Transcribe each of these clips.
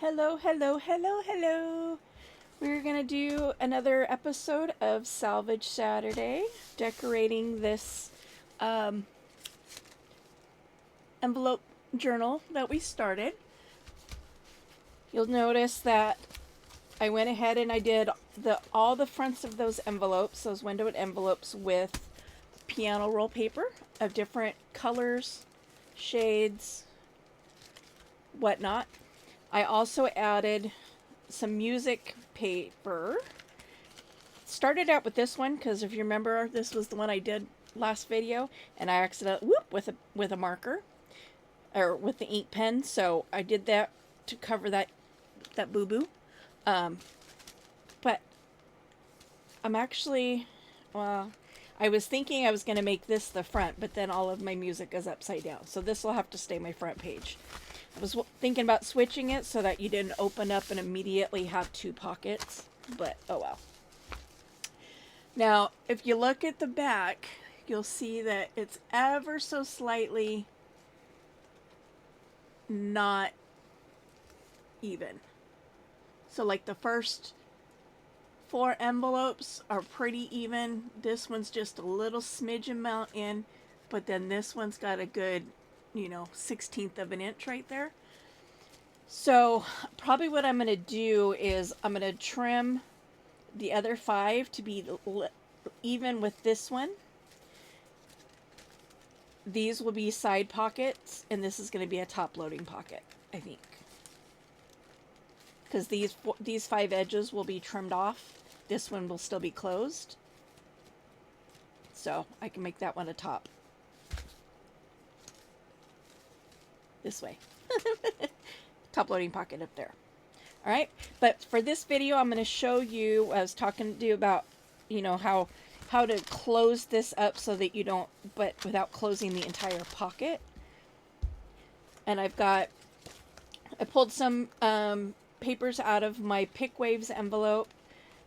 Hello, hello, hello, hello. We're going to do another episode of Salvage Saturday, decorating this um, envelope journal that we started. You'll notice that I went ahead and I did all the fronts of those envelopes, those windowed envelopes, with piano roll paper of different colors, shades, whatnot. I also added some music paper. Started out with this one because if you remember, this was the one I did last video, and I accidentally with a marker or with the ink pen. So I did that to cover that boo boo. But I'm actually, well, I was thinking I was going to make this the front, but then all of my music is upside down. So this will have to stay my front page. I was thinking about switching it so that you didn't open up and immediately have two pockets, but oh well. Now, if you look at the back, you'll see that it's ever so slightly not even. So like the first 4 envelopes are pretty even. This one's just a little smidge amount in, but then this one's got a good, 1/16 of an inch right there. So probably what I'm going to do is I'm going to trim the other 5 to be even with this one. These will be side pockets, and this is going to be a top loading pocket, I think. Because these 5 edges will be trimmed off. This one will still be closed. So I can make that one a top. This way. Top loading pocket up there. All right, but for this video, I'm going to show you, I was talking to you about, how to close this up so that you don't, but without closing the entire pocket. And I pulled some papers out of my Pick Waves envelope.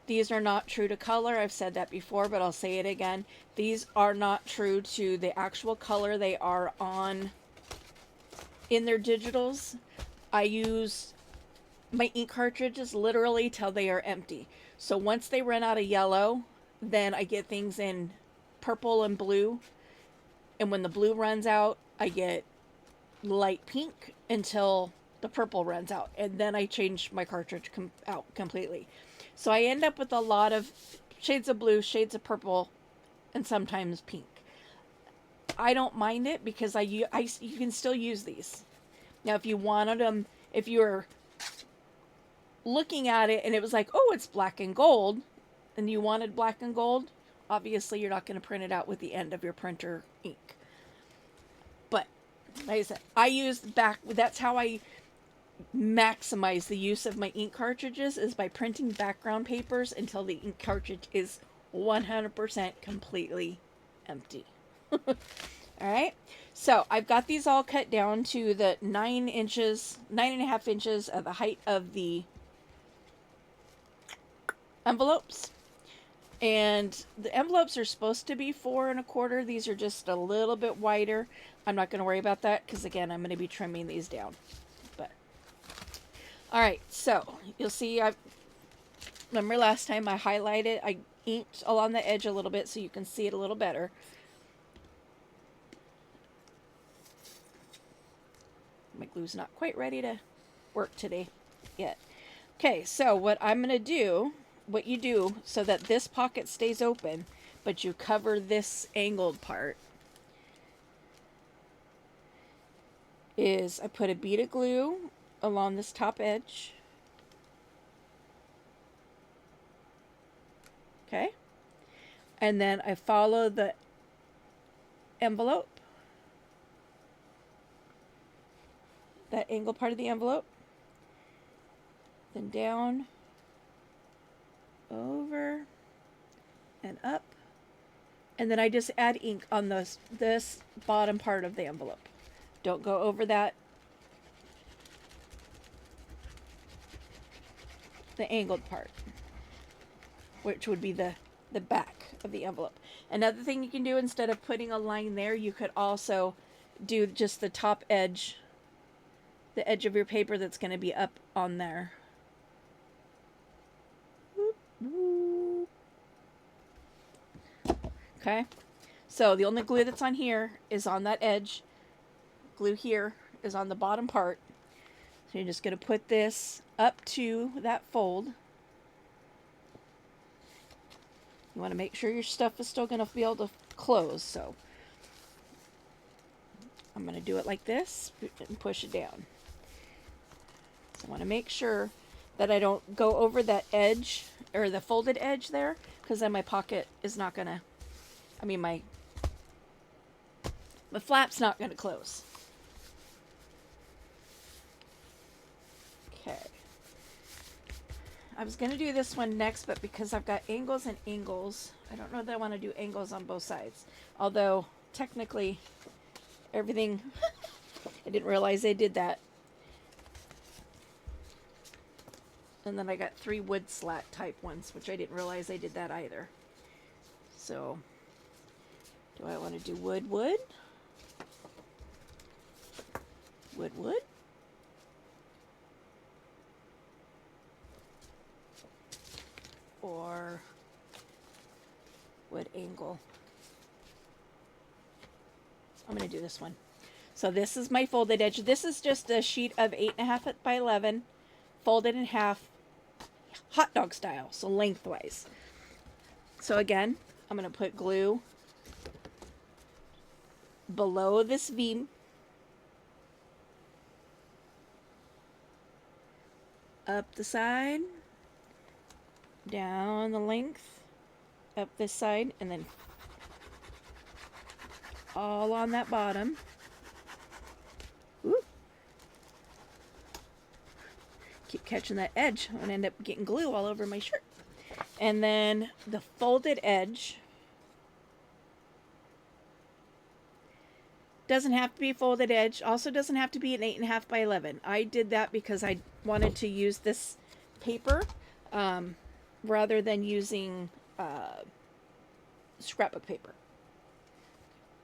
These are not true to color. I've said that before, but I'll say it again. These are not true to the actual color they are in their digitals. I use my ink cartridges literally till they are empty. So once they run out of yellow, then I get things in purple and blue. And when the blue runs out, I get light pink until the purple runs out. And then I change my cartridge out completely. So I end up with a lot of shades of blue, shades of purple, and sometimes pink. I don't mind it because you can still use these. Now, if you wanted them, if you were looking at it and it was like, oh, it's black and gold, and you wanted black and gold, obviously you're not going to print it out with the end of your printer ink. But like I said, I use that's how I maximize the use of my ink cartridges, is by printing background papers until the ink cartridge is 100% completely empty. All right, so I've got these all cut down to the 9.5 inches of the height of the envelopes. And the envelopes are supposed to be 4 1/4. These are just a little bit wider. I'm not going to worry about that because, again, I'm going to be trimming these down. But all right, so you'll see, remember last time I inked along the edge a little bit so you can see it a little better. My glue's not quite ready to work today yet. Okay, so what I'm going to do, what you do so that this pocket stays open, but you cover this angled part, is I put a bead of glue along this top edge. Okay. And then I follow the envelope, that angled part of the envelope, then down, over, and up, and then I just add ink on this bottom part of the envelope. Don't go over that, the angled part, which would be the back of the envelope. Another thing you can do, instead of putting a line there, you could also do just the top edge the edge of your paper that's going to be up on there. Okay, so the only glue that's on here is on that edge. Glue here is on the bottom part. So you're just going to put this up to that fold. You want to make sure your stuff is still going to be able to close. So I'm going to do it like this and push it down. So I want to make sure that I don't go over that edge or the folded edge there, because then my pocket is not going to, my flap's not going to close. Okay. I was going to do this one next, but because I've got angles and angles, I don't know that I want to do angles on both sides. Although, technically, everything, I didn't realize they did that. And then I got 3 wood slat type ones, which I didn't realize they did that either. So, do I want to do wood, wood? Wood, wood? Or wood angle? I'm going to do this one. So this is my folded edge. This is just a sheet of 8.5 by 11, folded in half, hot dog style, so lengthwise. So again, I'm going to put glue below this V, up the side, down the length, up this side, and then all on that bottom. Ooh. Keep catching that edge. I'm going to end up getting glue all over my shirt. And then the folded edge doesn't have to be folded edge. Also doesn't have to be an 8.5 by 11. I did that because I wanted to use this paper rather than using scrapbook paper.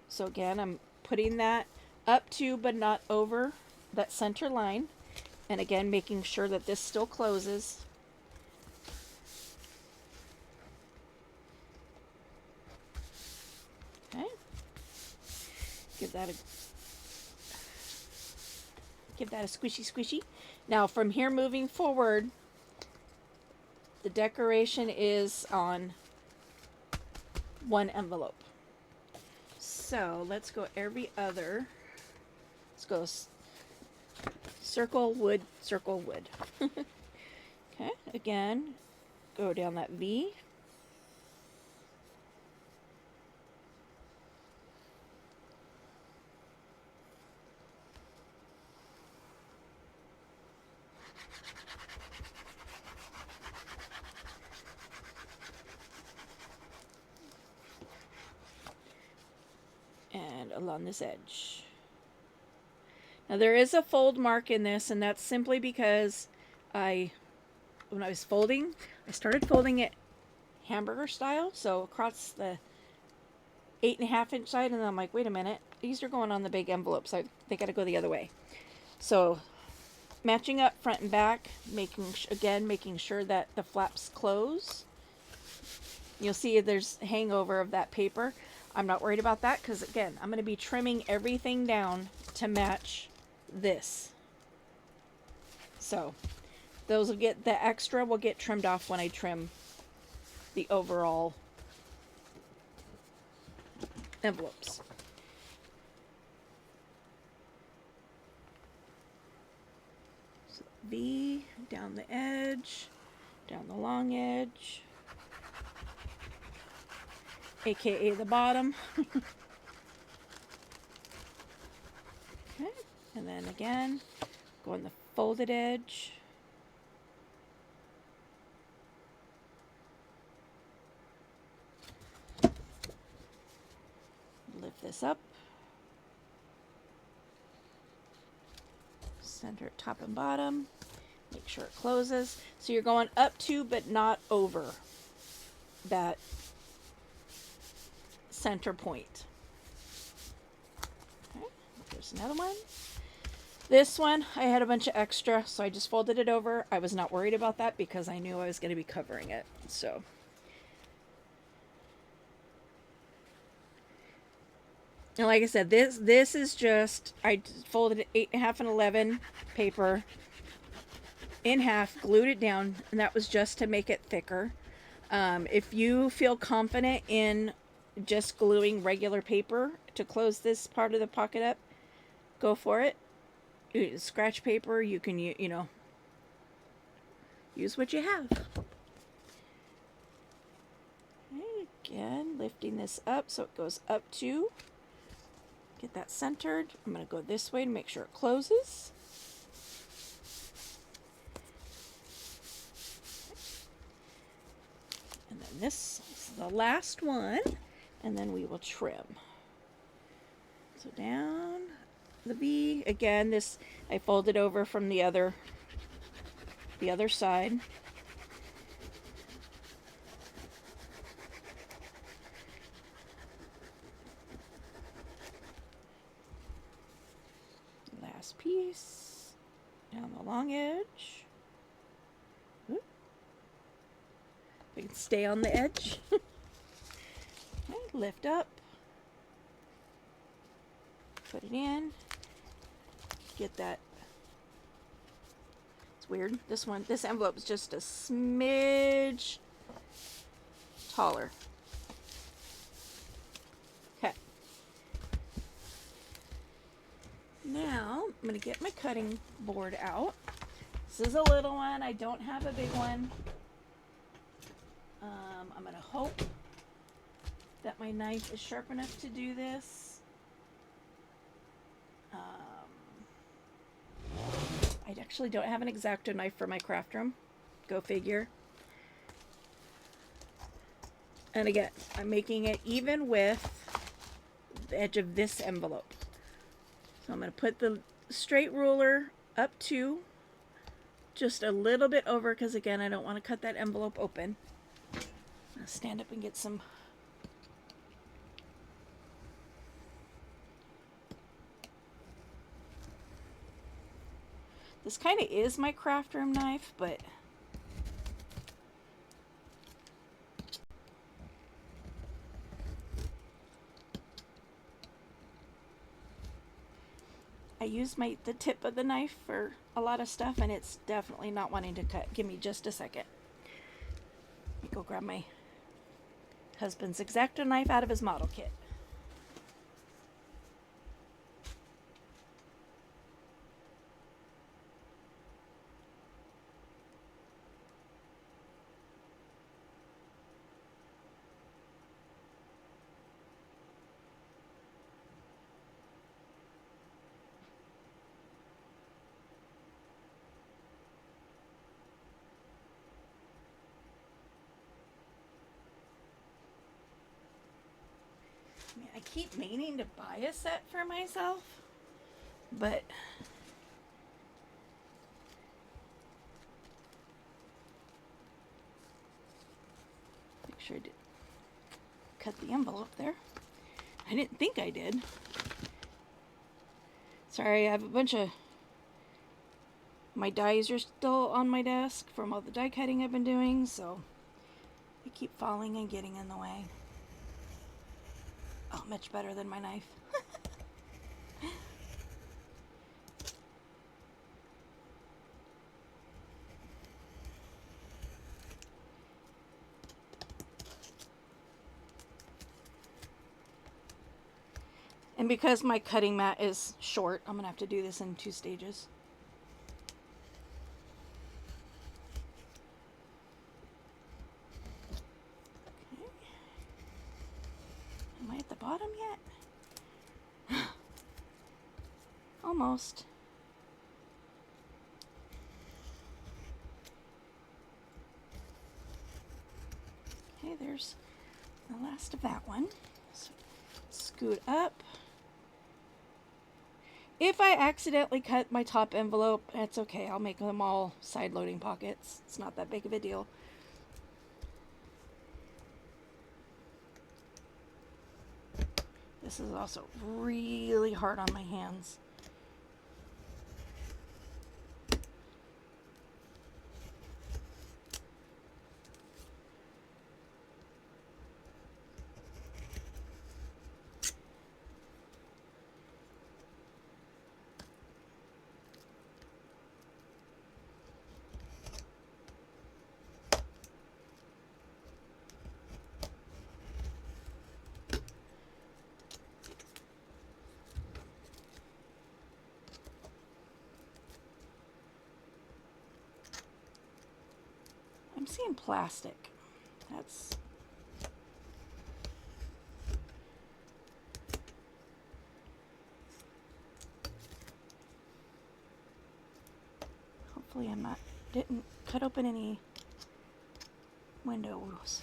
So again, I'm putting that up to but not over that center line. And again, making sure that this still closes. Okay. Give that a squishy squishy. Now from here moving forward, the decoration is on one envelope. So let's go every other. Let's go circle, wood, circle, wood. Okay, again, go down that V. And along this edge. Now there is a fold mark in this, and that's simply because when I was folding, I started folding it hamburger style, so across the 8.5 inch side, and then I'm like, wait a minute, these are going on the big envelope, so they got to go the other way. So matching up front and back, making sure that the flaps close. You'll see there's hangover of that paper. I'm not worried about that because, again, I'm going to be trimming everything down to match this. So those will get, the extra will get trimmed off when I trim the overall envelopes. So V, down the edge, down the long edge, aka the bottom. Okay, and then again, go on the folded edge. Lift this up. Center it top and bottom. Make sure it closes. So you're going up to but not over that center point. Okay, there's another one. This one, I had a bunch of extra, so I just folded it over. I was not worried about that because I knew I was going to be covering it. So, and like I said, this is just, I folded it 8.5 and 11 paper in half, glued it down, and that was just to make it thicker. If you feel confident in just gluing regular paper to close this part of the pocket up, go for it. Scratch paper, you can, you know, use what you have. Okay, again, lifting this up so it goes up to, get that centered. I'm going to go this way to make sure it closes. And then this is the last one, and then we will trim. So down the V. Again, this I folded over from the other side. Last piece down the long edge. Oop. We can stay on the edge. Okay, lift up. Put it in. Get that. It's weird. This envelope is just a smidge taller. Okay. Now I'm going to get my cutting board out. This is a little one. I don't have a big one. I'm going to hope that my knife is sharp enough to do this. I actually don't have an X-Acto knife for my craft room. Go figure. And again, I'm making it even with the edge of this envelope. So I'm going to put the straight ruler up to just a little bit over because again, I don't want to cut that envelope open. I'm going to stand up and get some. This kind of is my craft room knife, but I use the tip of the knife for a lot of stuff, and it's definitely not wanting to cut. Give me just a second. Let me go grab my husband's X-Acto knife out of his model kit. I keep meaning to buy a set for myself, but make sure I did cut the envelope there. I didn't think I did. Sorry, I have a bunch of my dies are still on my desk from all the die cutting I've been doing, so they keep falling and getting in the way. Oh, much better than my knife. And because my cutting mat is short, I'm going to have to do this in 2 stages. Okay. Am I at the bottom yet? Almost. Okay, there's the last of that one. So scoot up. If I accidentally cut my top envelope, that's okay. I'll make them all side loading pockets. It's not that big of a deal. This is also really hard on my hands. I'm seeing plastic. That's... Hopefully I'm not, didn't cut open any windows.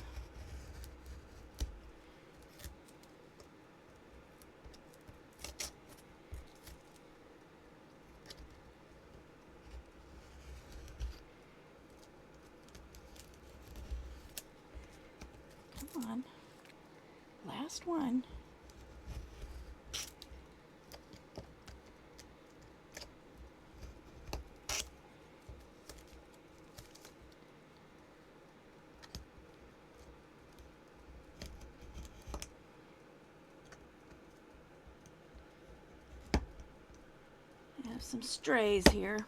Come on. Last one. I have some strays here.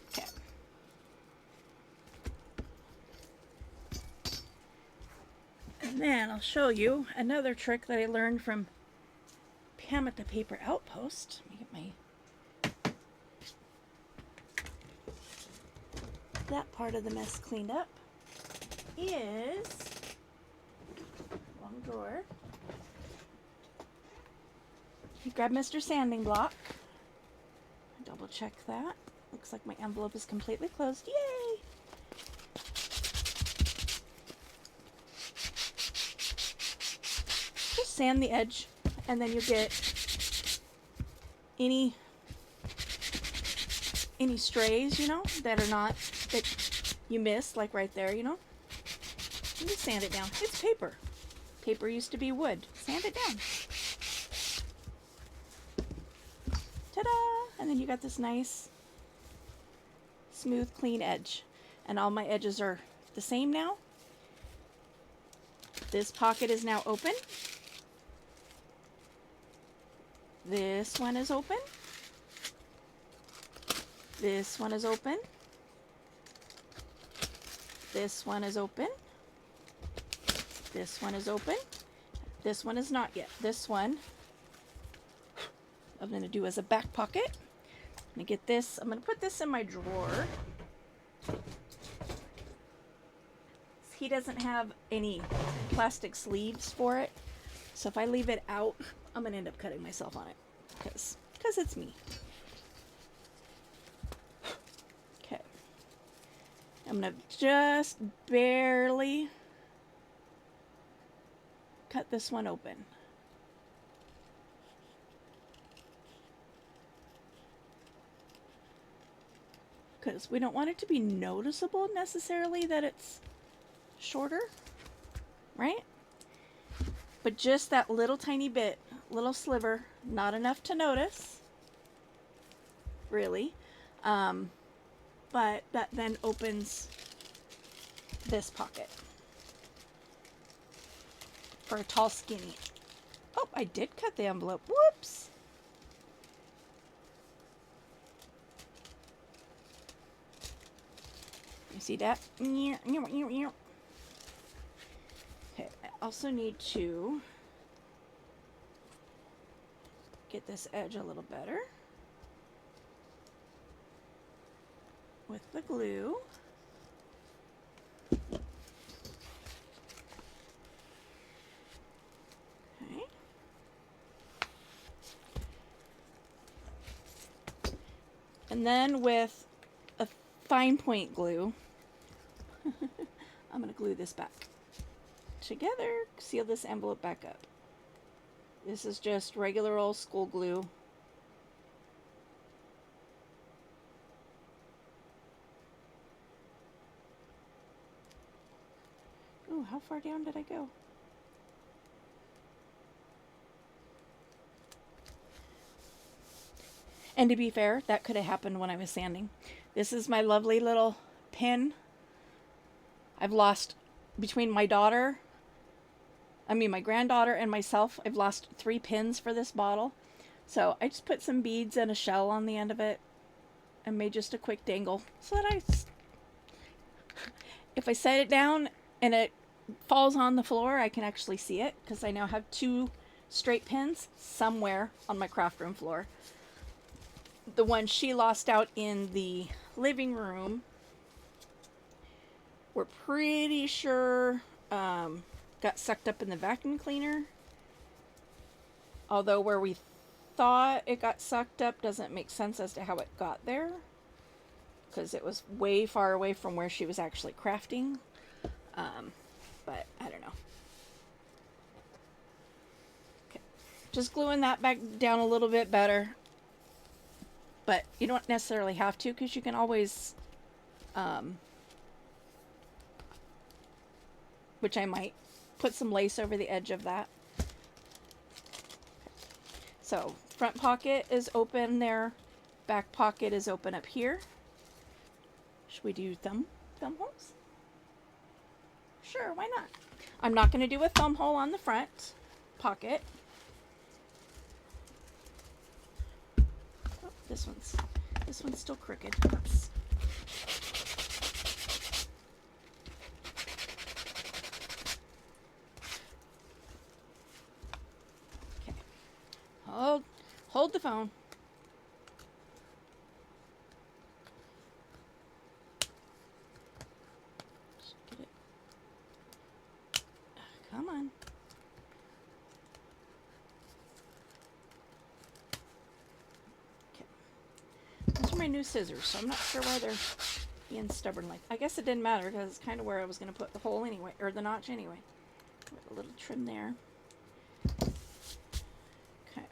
Okay. And then I'll show you another trick that I learned from Pam at the Paper Outpost. Let me get my that part of the mess cleaned up. Is long drawer. You grab Mr. Sanding Block. Double check that. Looks like my envelope is completely closed. Yay! Just sand the edge, and then you get any strays, you know, that are not, that you miss, like right there, you know. You just sand it down. It's paper. Paper used to be wood. Sand it down. Ta-da! And then you got this nice, smooth, clean edge. And all my edges are the same now. This pocket is now open. This one is open. This one is open. This one is open. This one is open. This one is not yet. This one I'm going to do as a back pocket. I'm going to get this. I'm going to put this in my drawer. He doesn't have any plastic sleeves for it. So if I leave it out, I'm going to end up cutting myself on it. Because it's me. Okay. I'm going to just barely cut this one open. Because we don't want it to be noticeable necessarily that it's shorter, right? But just that little tiny bit, little sliver, not enough to notice, really. But that then opens this pocket for a tall, skinny. Oh, I did cut the envelope. Whoops. You see that? Okay, I also need to get this edge a little better with the glue. Okay. And then with a fine point glue, I'm going to glue this back together, seal this envelope back up. This is just regular old school glue. Ooh, how far down did I go? And to be fair, that could have happened when I was sanding. This is my lovely little pin. I've lost, between my granddaughter and myself, I've lost 3 pins for this bottle. So I just put some beads and a shell on the end of it and made just a quick dangle so that if I set it down and it falls on the floor, I can actually see it because I now have 2 straight pins somewhere on my craft room floor. The one she lost out in the living room, we're pretty sure got sucked up in the vacuum cleaner. Although where we thought it got sucked up doesn't make sense as to how it got there, because it was way far away from where she was actually crafting. But I don't know. Okay. Just gluing that back down a little bit better. But you don't necessarily have to, because you can always, which I might, put some lace over the edge of that. So front pocket is open there. Back pocket is open up here. Should we do thumb holes? Sure, why not? I'm not going to do a thumb hole on the front pocket. Oh, this one's still crooked. Oops. Okay. Hold the phone. Get it. Come on. Okay. Those are my new scissors, so I'm not sure why they're being stubborn. Like, I guess it didn't matter because it's kind of where I was going to put the hole anyway, or the notch anyway. A little trim there. Okay.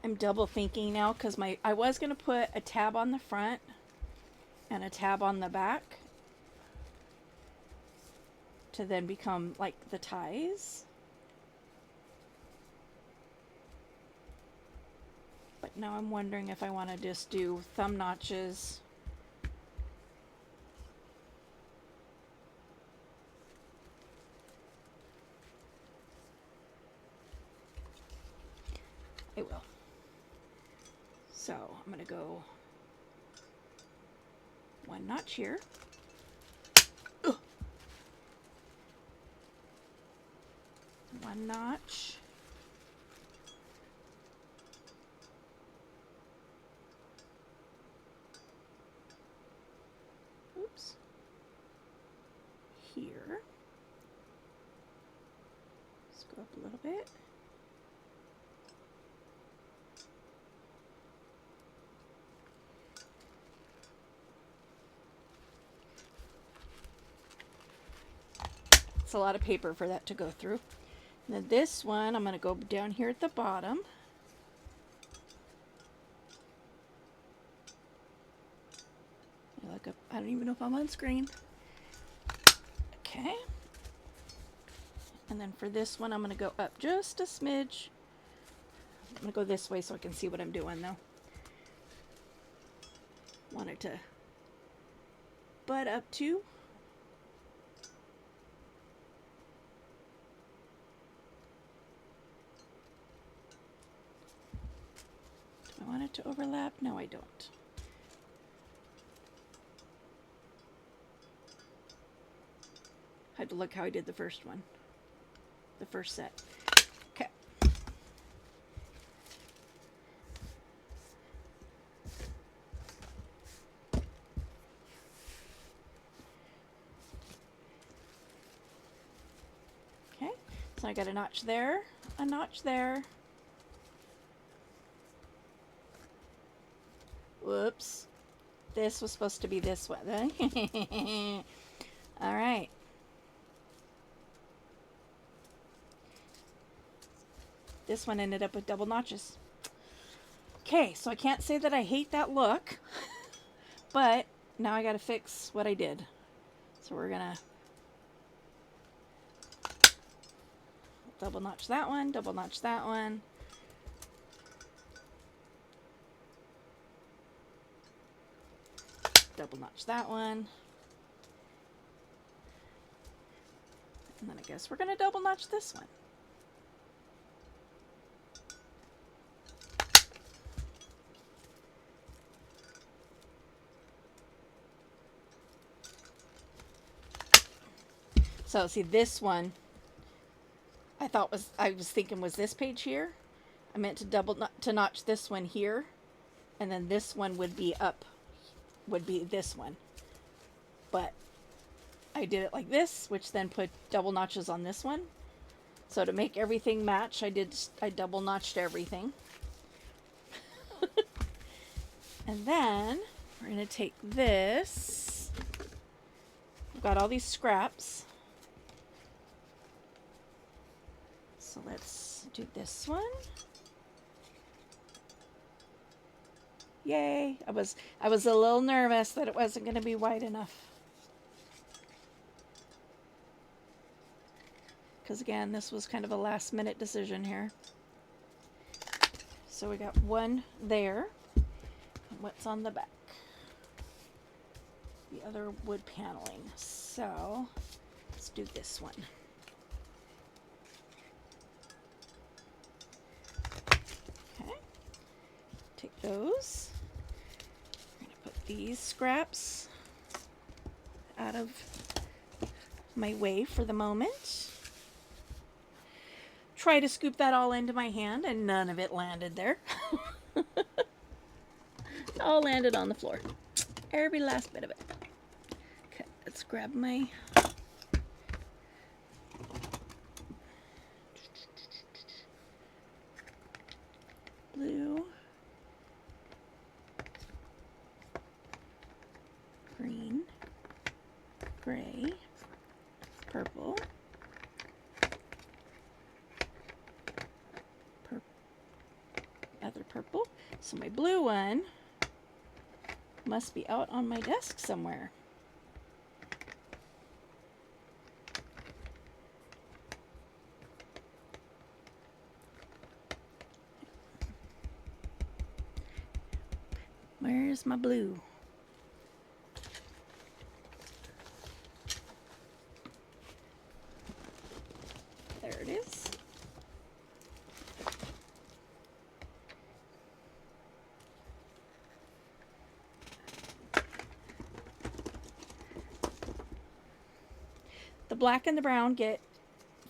I'm double thinking now because I was going to put a tab on the front and a tab on the back to then become like the ties. But now I'm wondering if I want to just do thumb notches. I will. So I'm going to go 1 notch here. Ugh. 1 notch. Oops. Here. Let's go up a little bit. It's a lot of paper for that to go through. And then this one, I'm going to go down here at the bottom. Look up. I don't even know if I'm on screen. Okay. And then for this one, I'm going to go up just a smidge. I'm going to go this way so I can see what I'm doing, though. Want it to butt up too. Do I want it to overlap? No, I don't. I had to look how I did the first one. The first set. Okay. Okay, so I got a notch there, a notch there. Whoops. This was supposed to be this way. All right. This one ended up with double notches. Okay, so I can't say that I hate that look, but now I got to fix what I did. So we're gonna double notch that one, double notch that one. Double notch that one. And then I guess we're gonna double notch this one. So see, this one I was thinking was this page here. I meant to notch this one here, and then this one would be this one. But I did it like this, which then put double notches on this one. So to make everything match, I double notched everything. And then we're going to take this. I've got all these scraps. So let's do this one. Yay. I was a little nervous that it wasn't going to be wide enough. Because again, this was kind of a last minute decision here. So we got one there. And what's on the back? The other wood paneling. So let's do this one. Okay. Take those. We're going to put these scraps out of my way for the moment. Try to scoop that all into my hand, and none of it landed there. It all landed on the floor. Every last bit of it. Okay, let's grab my blue, green, gray, purple, other purple. So my blue one must be out on my desk somewhere. Where's my blue? There it is. The black and the brown get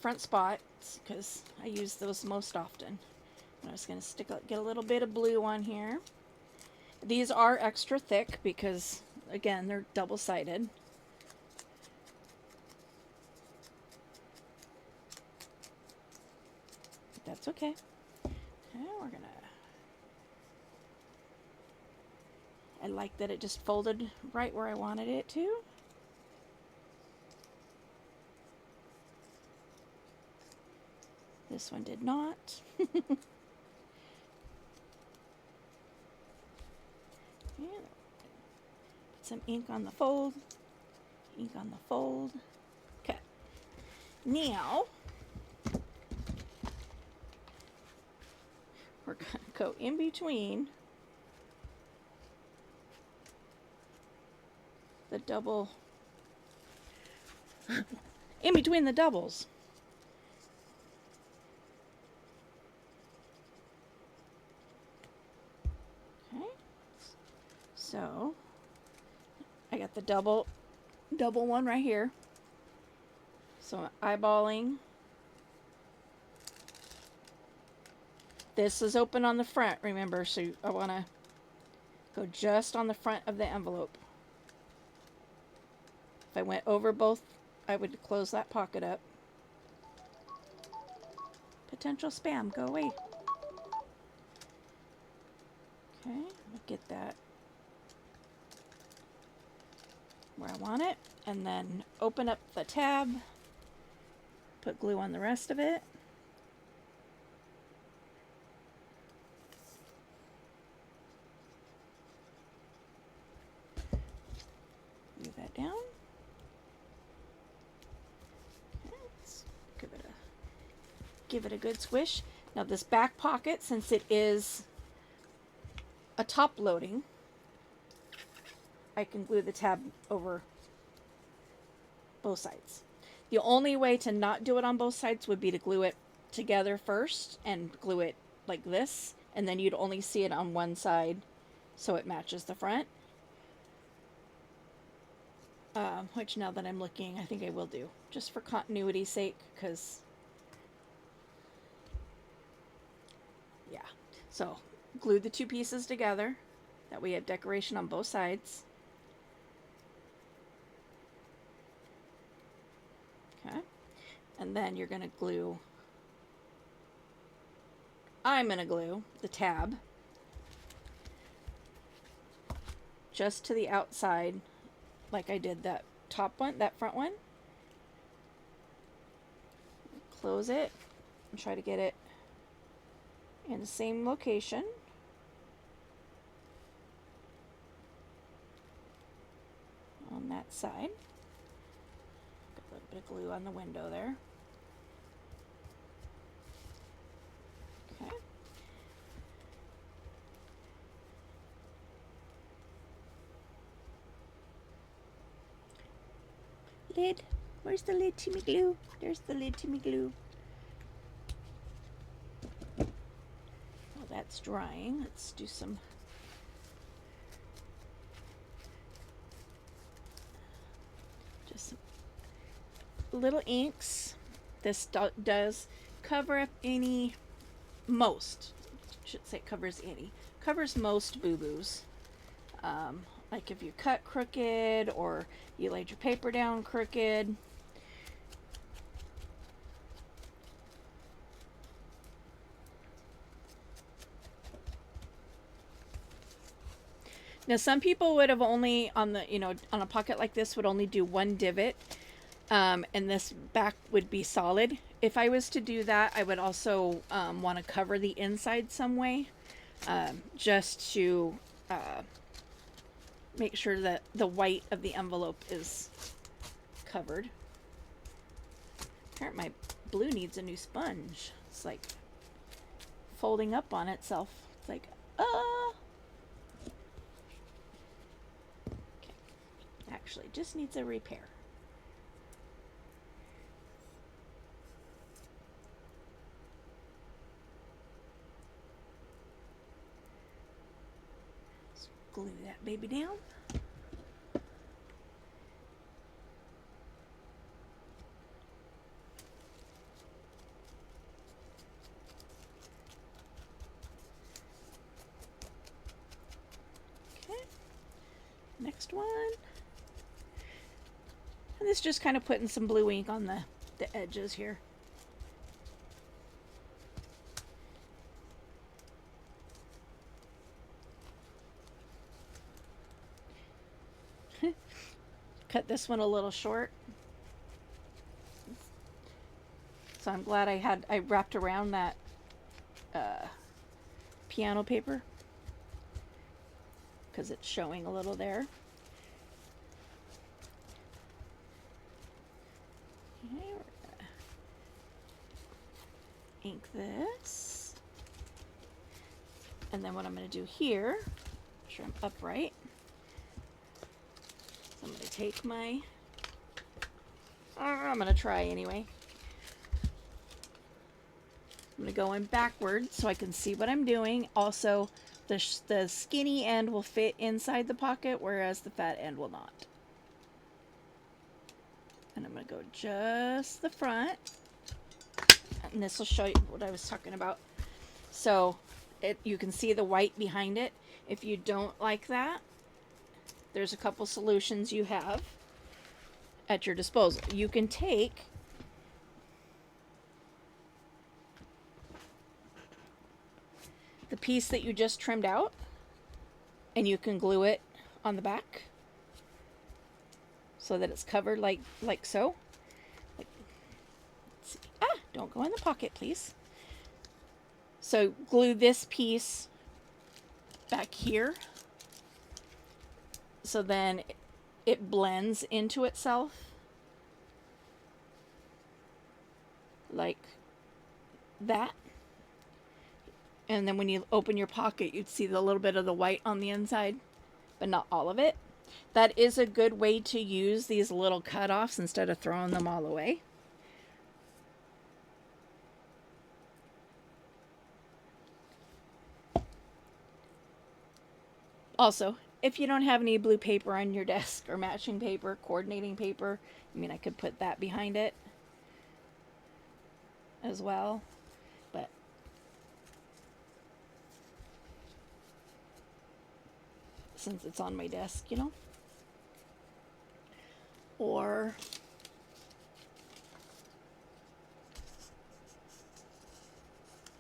front spots because I use those most often. I'm just going to get a little bit of blue on here. These are extra thick because, again, they're double-sided. That's okay. Okay, we're going to... I like that it just folded right where I wanted it to. This one did not. Put some ink on the fold. Ink on the fold. Okay. Now, we're going to go in between the double, in between the doubles. So I got the double one right here. So I'm eyeballing. This is open on the front, remember, so I want to go just on the front of the envelope. If I went over both, I would close that pocket up. Potential spam, go away. Okay, I'll get that where I want it, and then open up the tab, put glue on the rest of it. Glue that down. Okay, let's give it a good swish. Now this back pocket, since it is a top loading, I can glue the tab over both sides. The only way to not do it on both sides would be to glue it together first and glue it like this, and then you'd only see it on one side so it matches the front. which now that I'm looking, I think I will do, just for continuity's sake, because, yeah. So, glue the two pieces together, that we have decoration on both sides. Okay. And then you're going to glue, I'm going to glue the tab just to the outside, like I did that top one, that front one. Close it and try to get it in the same location. On that side. Got a little bit of glue on the window there. Okay. Lid. Where's the lid to me glue? There's the lid to me glue. Well, that's drying. Let's do some some little inks. This does cover up any, most, should say covers any, covers most boo-boos. Like if you cut crooked or you laid your paper down crooked. Now some people would have only on the, on a pocket like this would only do one divot. And this back would be solid. If I was to do that, I would also want to cover the inside some way, just to make sure that the white of the envelope is covered. Apparently my blue needs a new sponge. It's like folding up on itself. It's like, okay. Actually, just needs a repair. Glue that baby down. Okay. Next one. And this is just kind of putting some blue ink on the edges here. Cut this one a little short. So I'm glad I wrapped around that piano paper, because it's showing a little there. Okay, we're gonna ink this. And then what I'm going to do here, make sure I'm upright. So I'm going to take my, I'm going to try anyway. I'm going to go in backwards so I can see what I'm doing. Also, the skinny end will fit inside the pocket, whereas the fat end will not. And I'm going to go just the front. And this will show you what I was talking about. So you can see the white behind it. If you don't like that, there's a couple solutions you have at your disposal. You can take the piece that you just trimmed out and you can glue it on the back so that it's covered like so. Like, let's see. Don't go in the pocket, please. So glue this piece back here so then it blends into itself like that. And then when you open your pocket, you'd see the little bit of the white on the inside, but not all of it. That is a good way to use these little cutoffs instead of throwing them all away. Also, if you don't have any blue paper on your desk or matching paper, coordinating paper, I mean, I could put that behind it as well. But since it's on my desk, you know. Or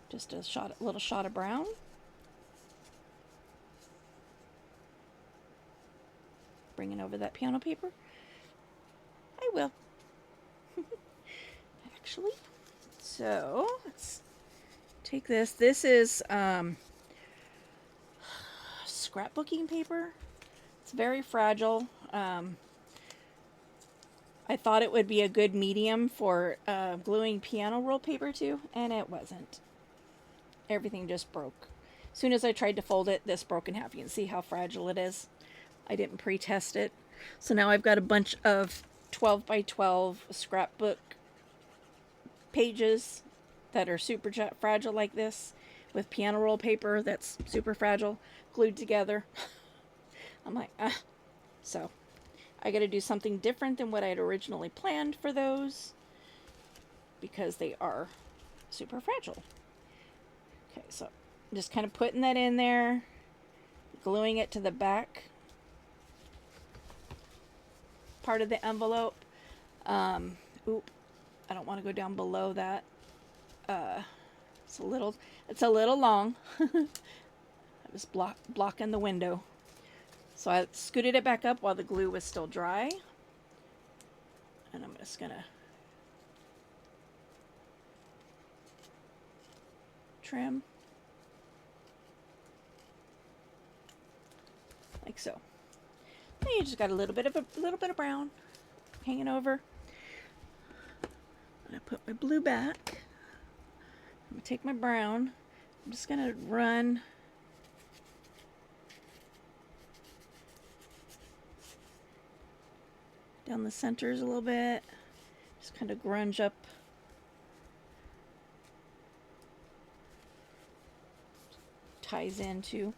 just a little shot of brown. Bringing over that piano paper. I will. Actually. So, let's take this. This is scrapbooking paper. It's very fragile. I thought it would be a good medium for gluing piano roll paper to, and it wasn't. Everything just broke. As soon as I tried to fold it, this broke in half. You can see how fragile it is. I didn't pre-test it. So now I've got a bunch of 12 by 12 scrapbook pages that are super fragile like this, with piano roll paper that's super fragile, glued together. I'm like, ah. So I got to do something different than what I had originally planned for those, because they are super fragile. Okay, so I'm just kind of putting that in there, gluing it to the back part of the envelope. Oop, I don't want to go down below that. It's a little long. I was blocking the window. So I scooted it back up while the glue was still dry. And I'm just gonna trim like so. And you just got a little bit of brown hanging over. I'm gonna put my blue back. I'm gonna take my brown. I'm just gonna run down the centers a little bit. Just kind of grunge up. Ties into.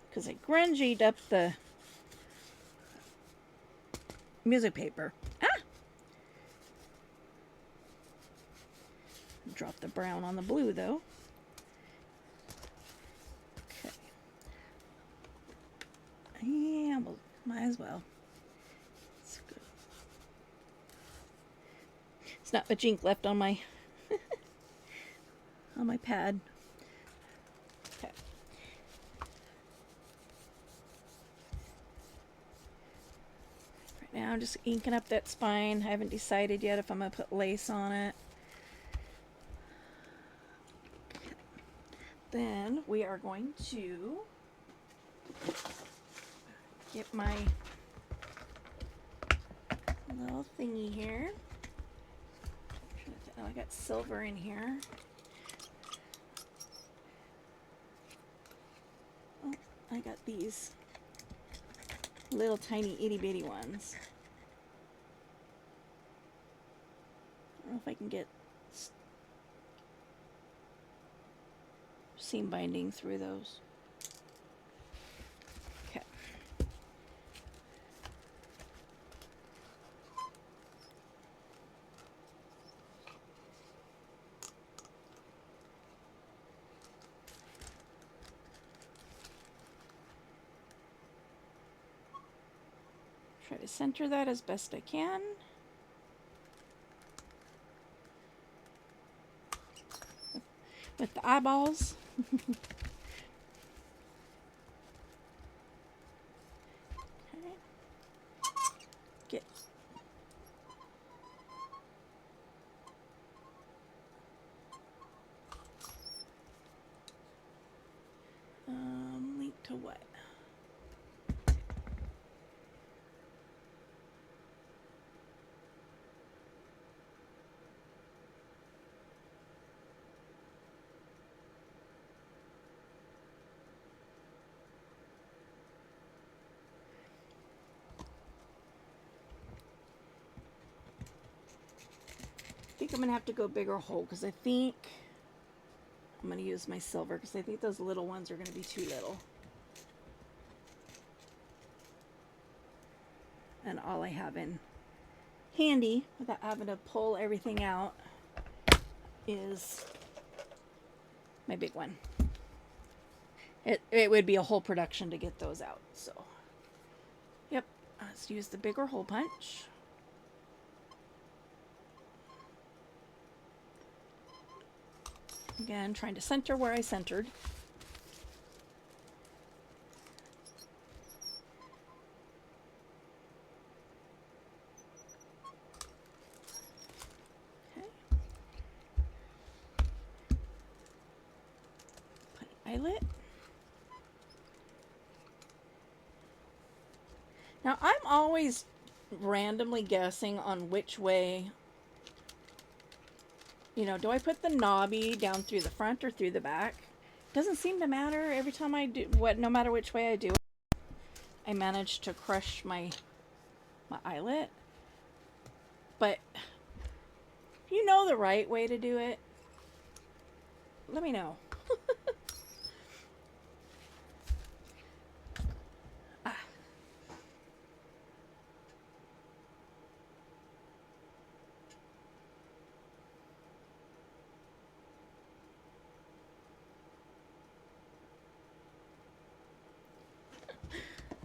Because I grungied up the music paper. Ah! Drop the brown on the blue though. Okay. Yeah, well, might as well. It's good. It's not much ink left on my on my pad. Okay. Right now I'm just inking up that spine. I haven't decided yet if I'm gonna put lace on it. Then we are going to get my little thingy here. Oh, I got silver in here. Oh, I got these little tiny itty bitty ones. I don't know if I can get seam binding through those. Okay. Try to center that as best I can. With the eyeballs. Okay. Get link to what? I'm going to have to go bigger hole because I think I'm going to use my silver because I think those little ones are going to be too little. And all I have in handy without having to pull everything out is my big one. It would be a whole production to get those out. So, yep, let's use the bigger hole punch. Again, trying to center where I centered. Okay. Put an eyelet. Now, I'm always randomly guessing on which way, you know, do I put the knobby down through the front or through the back? Doesn't seem to matter every time I do, no matter which way I do it, I manage to crush my eyelet. But if you know the right way to do it, let me know.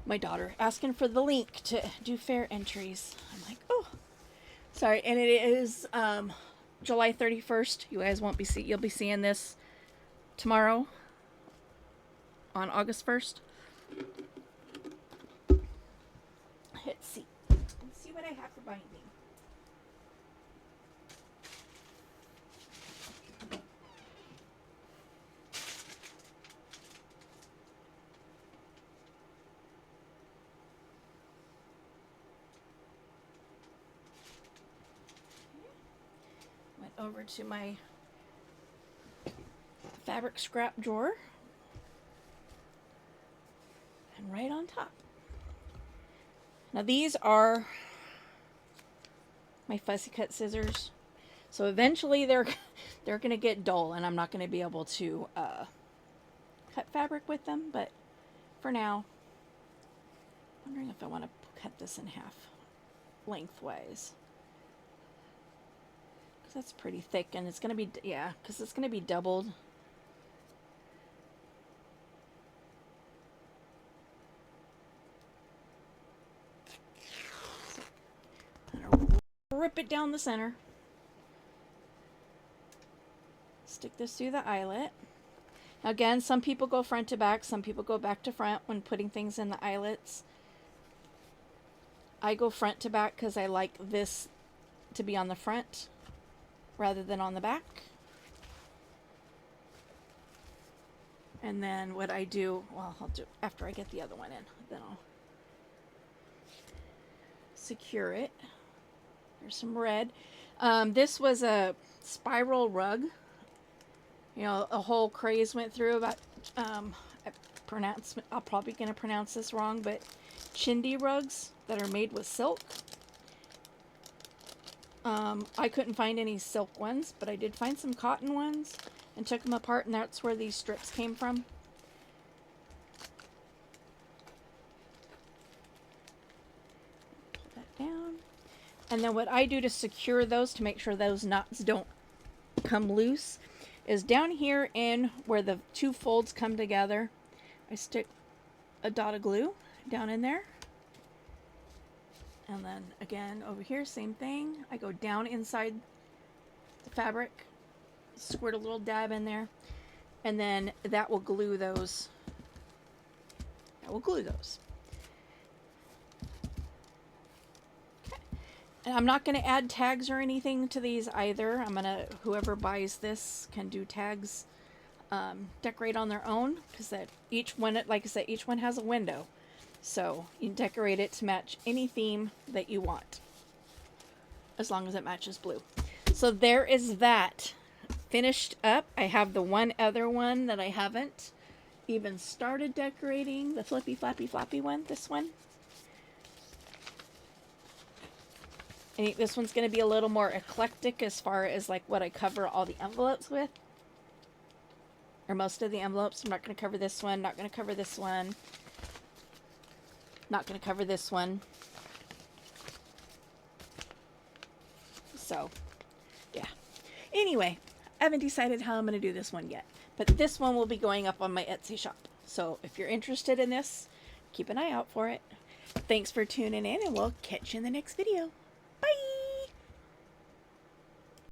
My daughter asking for the link to do fair entries. I'm like, oh, sorry. And it is July 31st. You guys won't be you'll be seeing this tomorrow on August 1st. Let's see. Let's see what I have for binding. Over to my fabric scrap drawer and right on top. Now these are my fussy cut scissors, so eventually they're going to get dull and I'm not going to be able to cut fabric with them, but for now I'm wondering if I want to cut this in half lengthwise. That's pretty thick, and it's going to be, yeah, because it's going to be doubled. So, I'm going to rip it down the center. Stick this through the eyelet. Now again, some people go front to back, some people go back to front when putting things in the eyelets. I go front to back because I like this to be on the front rather than on the back. And then what I do, well, I'll do after I get the other one in, then I'll secure it. There's some red. This was a spiral rug. You know, a whole craze went through about, I'm probably going to pronounce this wrong, but chindi rugs that are made with silk. I couldn't find any silk ones, but I did find some cotton ones and took them apart, and that's where these strips came from. Pull that down. And then what I do to secure those, to make sure those knots don't come loose, is down here in where the two folds come together, I stick a dot of glue down in there. And then again over here, same thing. I go down inside the fabric, squirt a little dab in there, and then that will glue those. That will glue those. Okay. And I'm not going to add tags or anything to these either. I'm going to, whoever buys this can do tags, decorate on their own, because that each one, like I said, each one has a window. So you can decorate it to match any theme that you want, as long as it matches blue. So there is that finished up. I have the one other one that I haven't even started decorating, the flippy floppy floppy one, this one. I think this one's going to be a little more eclectic as far as like what I cover all the envelopes with. Or most of the envelopes. I'm not going to cover this one. Not going to cover this one. Not going to cover this one. So, yeah. Anyway, I haven't decided how I'm going to do this one yet. But this one will be going up on my Etsy shop. So if you're interested in this, keep an eye out for it. Thanks for tuning in, and we'll catch you in the next video.